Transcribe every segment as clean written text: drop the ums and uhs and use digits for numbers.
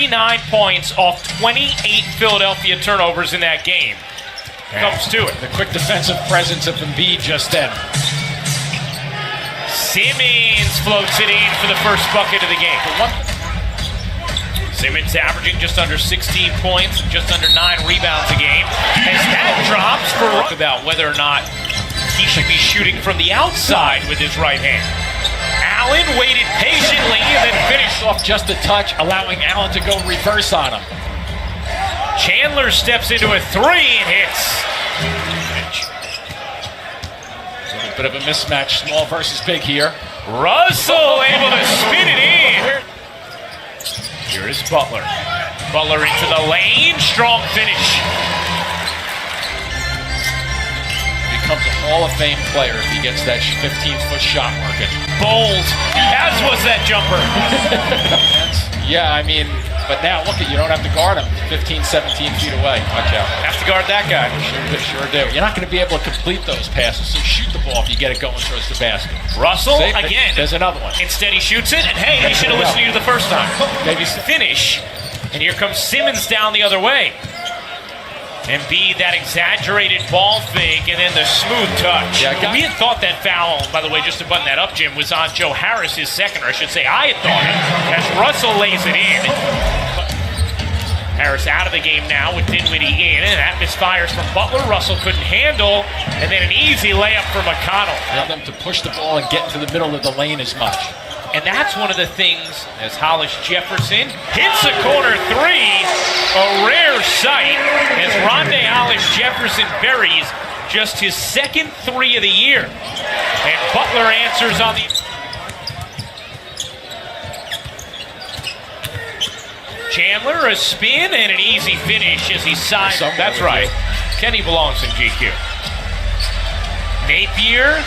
39 points off 28 Philadelphia turnovers in that game. Comes to it. The quick defensive presence of Embiid just then. Simmons floats it in for the first bucket of the game. Simmons averaging just under 16 points and just under 9 rebounds a game. As that drops for about whether or not he should be shooting from the outside with his right hand. Allen waited patiently and then finished Off just a touch, allowing Allen to go reverse on him. Chandler steps into a three and hits. A little bit of a mismatch, small versus big here. Russell able to spin it in. Here is Butler. Butler into the lane, strong finish. Becomes a Hall of Fame player if he gets that 15-foot shot working. Bold, as was that jumper. Yeah, I mean, but now look at you don't have to guard him 15, 17 feet away. Watch out. Have to guard that guy. Sure do. You're not going to be able to complete those passes, so shoot the ball if you get it going towards the basket. Russell, See? again. There's another one. Instead he shoots it, and hey, they should have listened to you the first time. Maybe Finish, and here comes Simmons down the other way. Embiid, that exaggerated ball fake, and then the smooth touch. Yeah, we had thought that foul, by the way, just to button that up, Jim, was on Joe Harris, his second, or I should say I had thought it, as Russell lays it in. Harris out of the game now with Dinwiddie in, and that misfires from Butler. Russell couldn't handle, and then an easy layup for McConnell. Allow them to push the ball and get into the middle of the lane as much. And that's one of the things, as Hollis Jefferson hits a corner three, a rare sight, as Rondae Hollis Jefferson buries just his second three of the year. And Butler answers on the... Chandler, a spin and an easy finish as he signs. That's right. Kenny belongs in GQ. Napier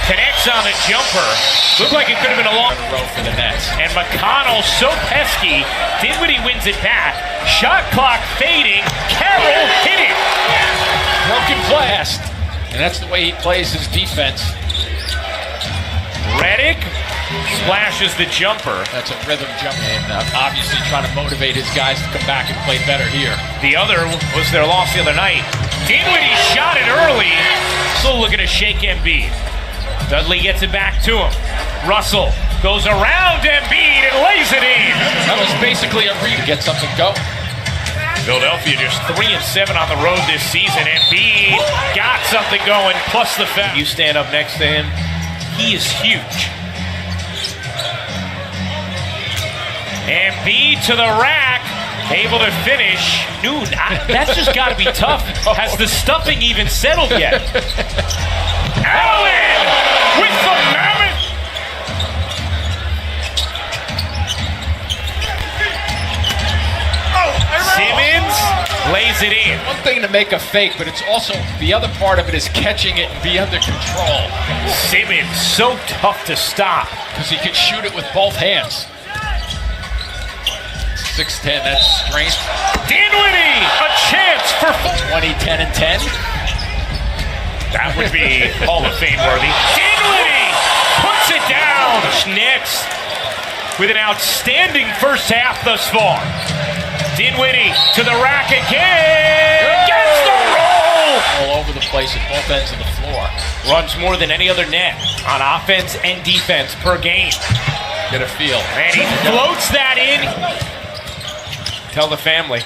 connects on the jumper. Looked like it could have been a long row for the Nets. And McConnell so pesky. Dinwiddie wins it back. Shot clock fading. Carroll hit it. Broken blast. And that's the way he plays his defense. Redick splashes the jumper. That's a rhythm jump, and obviously trying to motivate his guys to come back and play better here. The other was their loss the other night. Dinwiddie shot it early. Still looking to shake Embiid. Dudley gets it back to him. Russell goes around Embiid and lays it in. That was basically a read to get something going. Philadelphia just 3-7 on the road this season. Embiid got something going, plus the fact you stand up next to him. He is huge. Embiid to the rack, able to finish. That's just got to be tough. Has the stuffing even settled yet? Allen with the mammoth. Simmons lays it in. One thing to make a fake, but it's also the other part of it is catching it and be under control. Simmons so tough to stop because he can shoot it with both hands. 6'10", that's strength. Dinwiddie, a chance for 20, 10, and 10. That would be Hall of Fame worthy. Dinwiddie puts it down. Nets with an outstanding first half thus far. Dinwiddie to the rack again. Gets the roll. All over the place at both ends of the floor. Runs more than any other net on offense and defense per game. Get a feel. And he floats that in. Tell the family.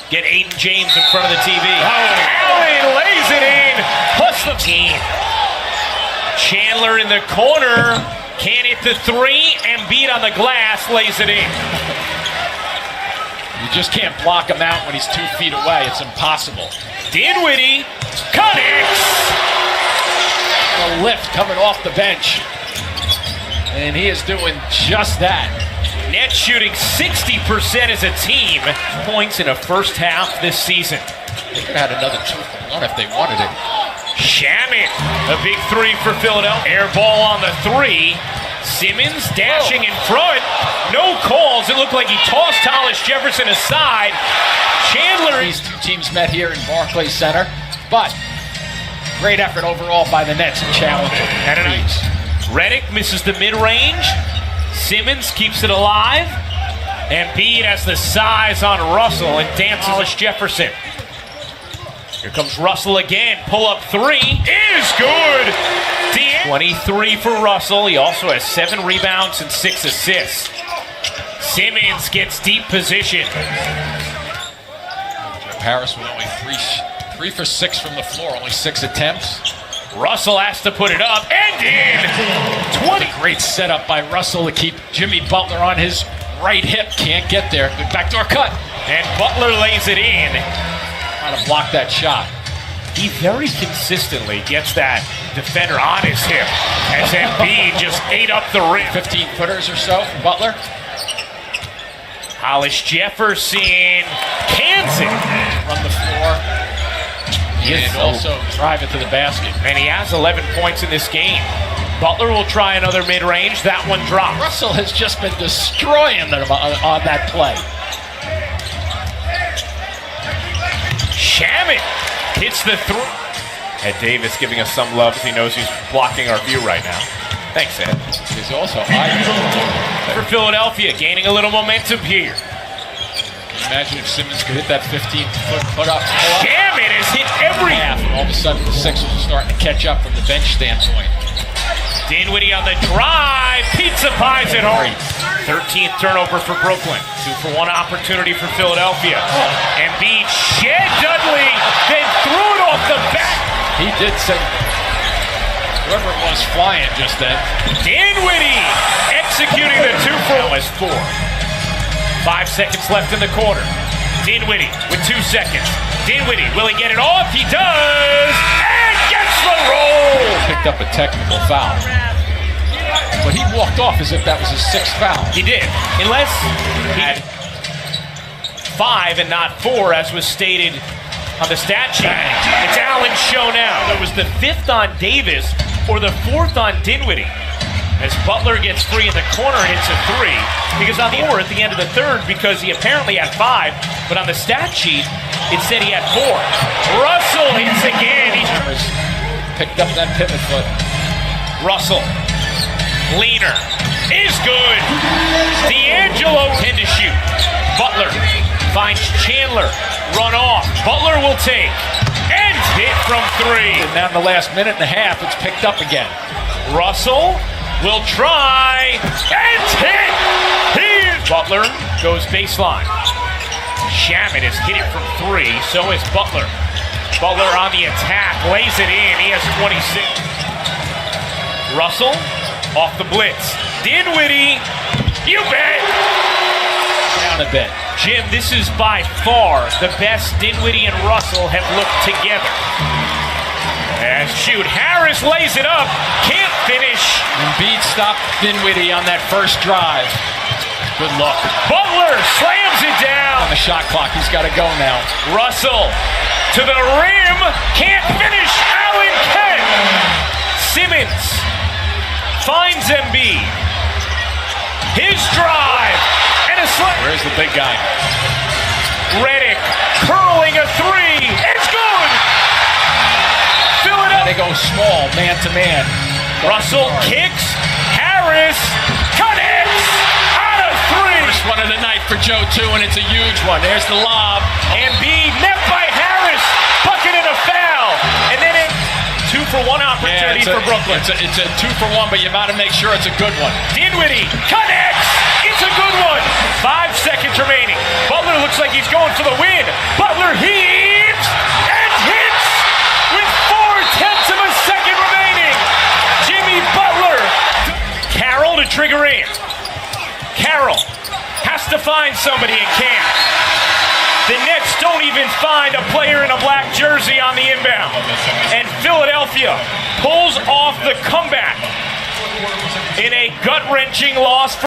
Get Aiden James in front of the TV. Allen lays it in. Plus the team. Chandler in the corner. Can't hit the three. Embiid on the glass lays it in. You just can't block him out when he's 2 feet away. It's impossible. Dinwiddie connects. A lift coming off the bench. And he is doing just that. Nets shooting 60% as a team. Points in a first half this season. They could have had another 2 for 1 if they wanted it. Shamet, a big three for Philadelphia. Air ball on the three. Simmons dashing in front. No calls. It looked like he tossed Hollis Jefferson aside. Chandler. These two teams met here in Barclays Center. But great effort overall by the Nets in challenging. Redick misses the mid-range. Simmons keeps it alive. Embiid has the size on Russell and dances Jefferson. Here comes Russell again. Pull-up three is good. 23 for Russell. He also has 7 rebounds and 6 assists. Simmons gets deep position. Harris with only 3 for 6 from the floor, only 6 attempts. Russell has to put it up and in. 20. Great setup by Russell to keep Jimmy Butler on his right hip. Can't get there. Good backdoor cut. And Butler lays it in. Trying to block that shot. He very consistently gets that defender on his hip as Embiid just ate up the rim. 15 footers or so from Butler. Hollis Jefferson cans it. Run the floor. And also drive it to the basket. And he has 11 points in this game. Butler will try another mid-range. That one drops. Russell has just been destroying them on that play. Shamet hits the throw. Ed Davis giving us some love as he knows he's blocking our view right now. Thanks, Ed. He's also high. For Philadelphia, gaining a little momentum here. Imagine if Simmons could hit that 15-foot put-up. Shamet has hit every half, and all of a sudden the Sixers are starting to catch up from the bench standpoint. Dinwiddie on the drive. Pizza pies it home. 13th turnover for Brooklyn. 2-for-1 opportunity for Philadelphia. Embiid shed Dudley, then threw it off the back. He did say, whoever it was flying just then. Dinwiddie executing the 2-for-1. As 4. 5 seconds left in the quarter. Dinwiddie with 2 seconds. Dinwiddie, will he get it off? He does! And gets the roll! Picked up a technical foul. But he walked off as if that was his 6th foul. He did. Unless he had 5 and not 4, as was stated on the stat sheet. It's Allen's show now. It was the 5th on Davis or the 4th on Dinwiddie. As Butler gets free in the corner and hits a 3. Because on the or at the end of the 3rd, because he apparently had 5, but on the stat sheet, it said he had 4. Russell hits again. He picked up that pivot foot. Russell, leaner, is good. D'Angelo in to shoot. Butler finds Chandler, run off. Butler will take and hit from 3. And now in the last minute and a half, it's picked up again. Russell will try and hit. Butler goes baseline. Shamet has hit it from 3. So is Butler. Butler on the attack, lays it in. He has 26. Russell off the blitz. Dinwiddie, you bet. Down a bit. Jim, this is by far the best Dinwiddie and Russell have looked together. As shoot, Harris lays it up, can't finish. Embiid stopped Dinwiddie on that first drive. Good luck. Butler slams it down. On the shot clock, he's got to go now. Russell to the rim, can't finish. Allen can. Simmons finds Embiid. His drive and a slam. Where's the big guy? Redick curling a 3. It's good. They go small, man to man. Russell kicks. Harris connects out of 3. First one of the night for Joe, too, and it's a huge one. There's the lob. Embiid met by Harris. Bucket and a foul. And then a 2-for-1 opportunity for Brooklyn. It's a 2-for-1, but you got to make sure it's a good one. Dinwiddie connects. It's a good one. 5 seconds remaining. Butler looks like he's going for the win. Butler heaves and hits with 4/10 of a second remaining. Jimmy Butler. Carroll to trigger in. Carroll has to find somebody and can't. The Nets don't even find a player in a black jersey on the inbound. And Philadelphia pulls off the comeback in a gut-wrenching loss.